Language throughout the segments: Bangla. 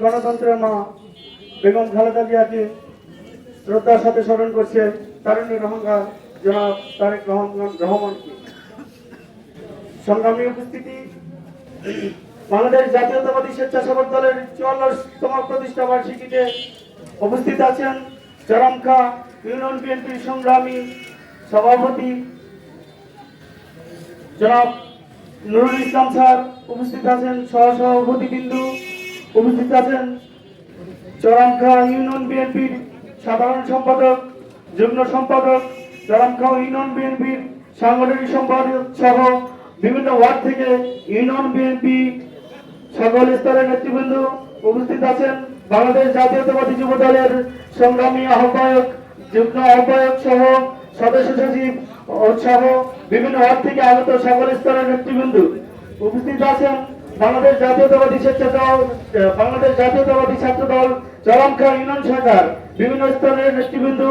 গণতন্ত্রের মা বেগম খালেদা জিয়াকে শ্রদ্ধার সাথে স্মরণ করছে তারুণ্যের অহংকার জনাব তারেক রহমানকে। সংগ্রামী উপস্থিতি, বাংলাদেশ জাতীয়তাবাদী স্বেচ্ছাসেবক দলের 44তম প্রতিষ্ঠা বার্ষিকীতে উপস্থিত আছেন চরমখা ইউনিয়ন বিএনপির সংগ্রামী সভাপতি জনাব নুরুল ইসলাম স্যার, উপস্থিত আছেন সহসভাপতিবৃন্দ, উপস্থিত আছেন চরমখা ইউনিয়ন বিএনপির সাধারণ সম্পাদক, যুগ্ম সম্পাদক, চরমখা ইউনিয়ন বিএনপির সাংগঠনিক সম্পাদক সহ বিভিন্ন ওয়ার্ড থেকে ইউনিয়ন বিএনপি সকল স্তরের নেতৃবৃন্দ, উপস্থিত আছেন বাংলাদেশ জাতীয়তাবাদী যুব দলের সংগ্রামী আহ্বায়ক, যুগ্ম আহ্বায়ক সহ সদস্য সচিব সহ বিভিন্ন ওয়ার্ড থেকে আগত সকল স্তরের নেতৃবৃন্দ, উপস্থিত আছেন বাংলাদেশ জাতীয়তাবাদী ছাত্র দল চরমখা ইউনিয়ন শাখার বিভিন্ন স্তরের নেতৃবৃন্দ,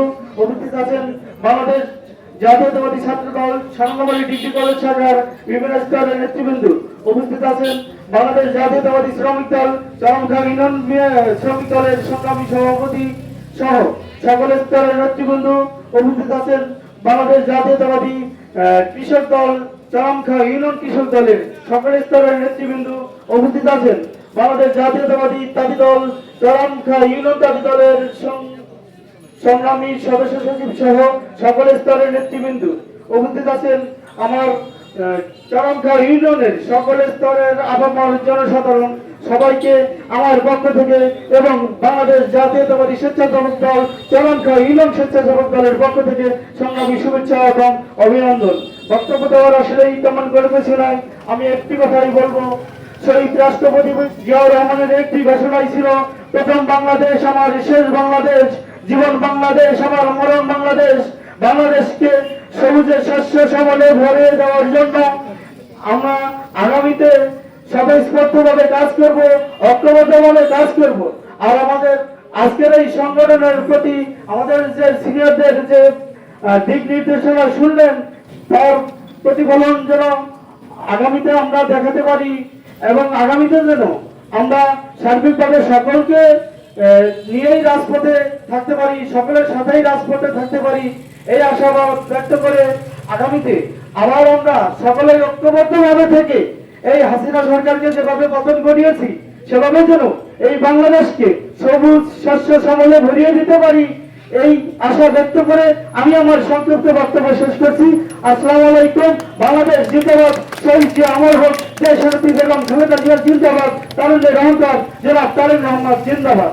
উপস্থিত আছেন বাংলাদেশ জাতীয়তাবাদী ছাত্র দল সারঙ্গাবাড়ি ডিগ্রি কলেজ শাখার বিভিন্ন স্তরের নেতৃবৃন্দ, উপস্থিত আছেন বাংলাদেশ জাতীয়তাবাদী শ্রমিক দল চরমখা ইউনিয়ন শ্রমিক দলের সংগ্রামী সভাপতি সহ সকল স্তরের নেতৃবৃন্দ, উপস্থিত আছেন বাংলাদেশ জাতীয়তাবাদী কৃষক দল চরমখা ইউনিয়ন কৃষক দলের সকল স্তরের নেতৃবৃন্দ, উপস্থিত আছেন বাংলাদেশ জাতীয়তাবাদী তাঁতি দল চরমখা ইউনিয়ন তাঁতি দলের সংগ্রামী সদস্য সচিব সহ সকল স্তরের নেতৃবৃন্দ, উপস্থিত আছেন আমার চরমখা ইউনিয়নের সকল স্তরের আপামর জনসাধারণ। সবাইকে আমার পক্ষ থেকে এবং বাংলাদেশ জাতীয়তাবাদী স্বেচ্ছাসেবক দল চরমখা ইউনিয়ন স্বেচ্ছাসেবক দলের পক্ষ থেকে সংগ্রামী শুভেচ্ছা এবং অভিনন্দন। বক্তব্য দেওয়ার আসলেই তেমন করে কিছু নাই, আমি একটি কথাই বলবো, শহীদ রাষ্ট্রপতি জিয়াউর রহমানের একটি ঘোষণাই ছিল, প্রথম বাংলাদেশ আমার শেষ বাংলাদেশ, জীবন বাংলাদেশ আমার মরণ বাংলাদেশ। বাংলাদেশকে সবুজের শস্য শ্যামলে ভরে দেওয়ার জন্য আমরা আগামীতে স্বতঃস্ফূর্তভাবে কাজ করব, ঐক্যবদ্ধভাবে কাজ করব। আর আমাদের আজকের এই সংগঠনের প্রতি আমাদের যে সিনিয়রদের যে দিক নির্দেশনা শুনলেন, তার প্রতিফলন যেন আগামীতে আমরা দেখাতে পারি এবং আগামীতে যেন আমরা সার্বিকভাবে সকলকে নিয়েই রাজপথে থাকতে পারি, সকলের সাথেই রাজপথে থাকতে পারি, এই আশাবাদ ব্যক্ত করে আগামীতে আবার আমরা সকলে ঐক্যবদ্ধভাবে থেকে এই হাসিনা সরকারকে যেভাবে পতন ঘটিয়েছি সেভাবে যেন এই বাংলাদেশকে সবুজ শস্য শ্যামলে ভরিয়ে দিতে পারি, এই আশা ব্যক্ত করে আমি আমার সংক্ষিপ্ত বক্তব্য শেষ করছি। আসসালামু আলাইকুম। বাংলাদেশ জিন্দাবাদ, শহীদ জিয়া অমর হোক, দেশনেত্রী বেগম খালেদা জিয়া জিন্দাবাদ, তারুণ্যের অহংকার জনাব তারেক রহমান জিন্দাবাদ।